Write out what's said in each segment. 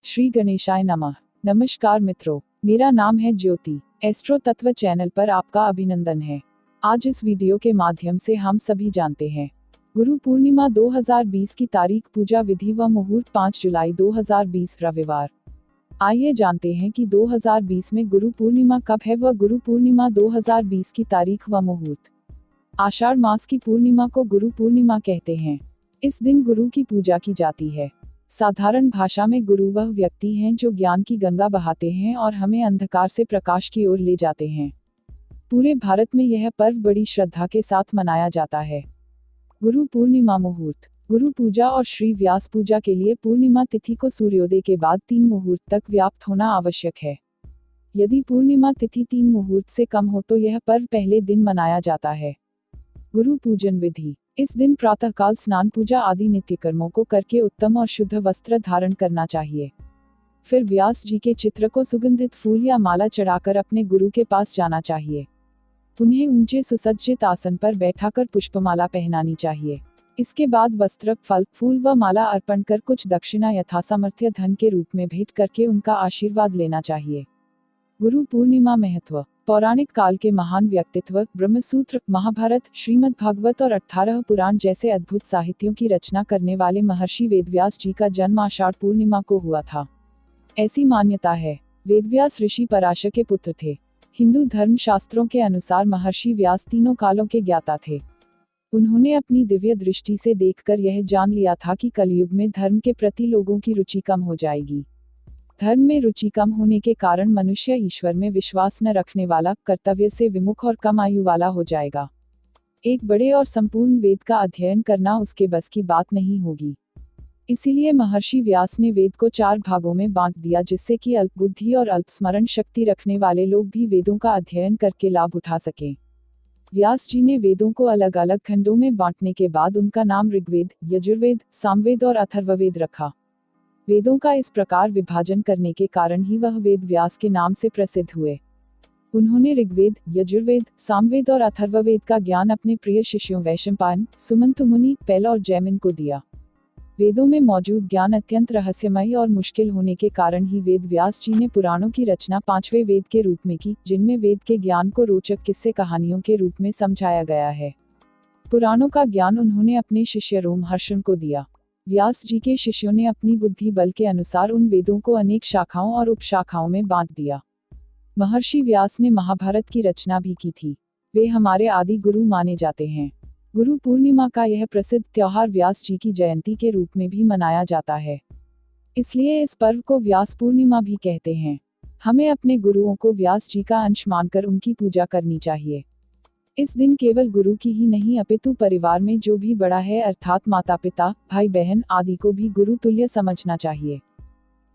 श्री गणेशाय नमः। नमस्कार मित्रों, मेरा नाम है ज्योति। एस्ट्रो तत्व चैनल पर आपका अभिनंदन है। आज इस वीडियो के माध्यम से हम सभी जानते हैं गुरु पूर्णिमा 2020 की तारीख, पूजा विधि व मुहूर्त 5 जुलाई 2020 रविवार। आइए जानते हैं कि 2020 में गुरु पूर्णिमा कब है व गुरु पूर्णिमा 2020 की तारीख व मुहूर्त। आषाढ़ मास की पूर्णिमा को गुरु पूर्णिमा कहते हैं। इस दिन गुरु की पूजा की जाती है। साधारण भाषा में गुरु वह व्यक्ति हैं जो ज्ञान की गंगा बहाते हैं और हमें अंधकार से प्रकाश की ओर ले जाते हैं। पूरे भारत में यह पर्व बड़ी श्रद्धा के साथ मनाया जाता है। गुरु पूर्णिमा मुहूर्त। गुरु पूजा और श्री व्यास पूजा के लिए पूर्णिमा तिथि को सूर्योदय के बाद 3 मुहूर्त तक व्याप्त होना आवश्यक है। यदि पूर्णिमा तिथि 3 मुहूर्त से कम हो तो यह पर्व पहले दिन मनाया जाता है। गुरु पूजन विधि। इस दिन प्रातःकाल स्नान, पूजा आदि नित्य कर्मों को करके उत्तम और शुद्ध वस्त्र धारण करना चाहिए। फिर व्यास जी के चित्र को सुगंधित फूल या माला चढ़ाकर अपने गुरु के पास जाना चाहिए। उन्हें ऊंचे सुसज्जित आसन पर बैठाकर पुष्पमाला पहनानी चाहिए। इसके बाद वस्त्र, फल, फूल व माला अर्पण कर कुछ दक्षिणा यथासामर्थ्य धन के रूप में भेंट करके उनका आशीर्वाद लेना चाहिए। गुरु पूर्णिमा महत्व। पौराणिक काल के महान व्यक्तित्व, ब्रह्मसूत्र, महाभारत, श्रीमद् भागवत और 18 पुराण जैसे अद्भुत साहित्यों की रचना करने वाले महर्षि वेदव्यास जी का जन्म आषाढ़ पूर्णिमा को हुआ था। ऐसी मान्यता है। वेदव्यास ऋषि पराशर के पुत्र थे। हिंदू धर्म शास्त्रों के अनुसार महर्षि व्यास तीनों कालों के ज्ञाता थे। उन्होंने अपनी दिव्य दृष्टि से देखकर यह जान लिया था कि कलयुग में धर्म के प्रति लोगों की रुचि कम हो जाएगी। धर्म में रुचि कम होने के कारण मनुष्य ईश्वर में विश्वास न रखने वाला, कर्तव्य से विमुख और कम आयु वाला हो जाएगा। एक बड़े और संपूर्ण वेद का अध्ययन करना उसके बस की बात नहीं होगी। इसीलिए महर्षि व्यास ने वेद को 4 भागों में बांट दिया, जिससे कि अल्पबुद्धि और अल्पस्मरण शक्ति रखने वाले लोग भी वेदों का अध्ययन करके लाभ उठा सकें। व्यास जी ने वेदों को अलग अलग खंडों में बांटने के बाद उनका नाम ऋग्वेद, यजुर्वेद, सामवेद और अथर्ववेद रखा। वेदों का इस प्रकार विभाजन करने के कारण ही वह वेद व्यास के नाम से प्रसिद्ध हुए। उन्होंने ऋग्वेद, यजुर्वेद, सामवेद और अथर्ववेद का ज्ञान अपने प्रिय शिष्यों वैशंपायन, सुमंत मुनि, पैल और जैमिन को दिया। वेदों में मौजूद ज्ञान अत्यंत रहस्यमयी और मुश्किल होने के कारण ही वेद व्यास जी ने पुराणों की रचना 5वें वेद के रूप में की, जिनमें वेद के ज्ञान को रोचक किस्से कहानियों के रूप में समझाया गया है। पुराणों का ज्ञान उन्होंने अपने शिष्य रोमहर्षण को दिया। व्यास जी के शिष्यों ने अपनी बुद्धि बल के अनुसार उन वेदों को अनेक शाखाओं और उपशाखाओं में बांट दिया। महर्षि व्यास ने महाभारत की रचना भी की थी। वे हमारे आदि गुरु माने जाते हैं। गुरु पूर्णिमा का यह प्रसिद्ध त्योहार व्यास जी की जयंती के रूप में भी मनाया जाता है। इसलिए इस पर्व को व्यास पूर्णिमा भी कहते हैं। हमें अपने गुरुओं को व्यास जी का अंश मानकर उनकी पूजा करनी चाहिए। इस दिन केवल गुरु की ही नहीं अपितु परिवार में जो भी बड़ा है, अर्थात माता पिता, भाई बहन आदि को भी गुरु तुल्य समझना चाहिए।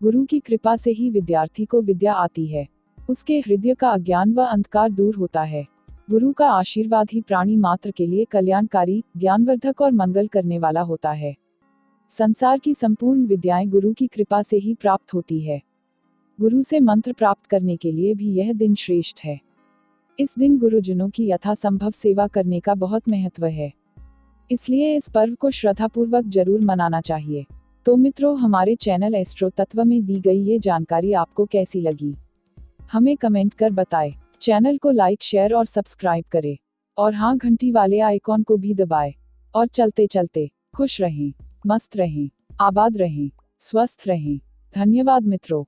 गुरु की कृपा से ही विद्यार्थी को विद्या आती है। उसके हृदय का अज्ञान व अंधकार दूर होता है। गुरु का आशीर्वाद ही प्राणी मात्र के लिए कल्याणकारी, ज्ञानवर्धक और मंगल करने वाला होता है। संसार की संपूर्ण विद्याएं गुरु की कृपा से ही प्राप्त होती है। गुरु से मंत्र प्राप्त करने के लिए भी यह दिन श्रेष्ठ है। इस दिन गुरुजनों की यथासंभव सेवा करने का बहुत महत्व है। इसलिए इस पर्व को श्रद्धापूर्वक जरूर मनाना चाहिए। तो मित्रों, हमारे चैनल एस्ट्रो तत्व में दी गई ये जानकारी आपको कैसी लगी, हमें कमेंट कर बताएं। चैनल को लाइक, शेयर और सब्सक्राइब करें। और हाँ, घंटी वाले आइकॉन को भी दबाएं। और चलते चलते खुश रहें, मस्त रहें, आबाद रहें, स्वस्थ रहें। धन्यवाद मित्रों।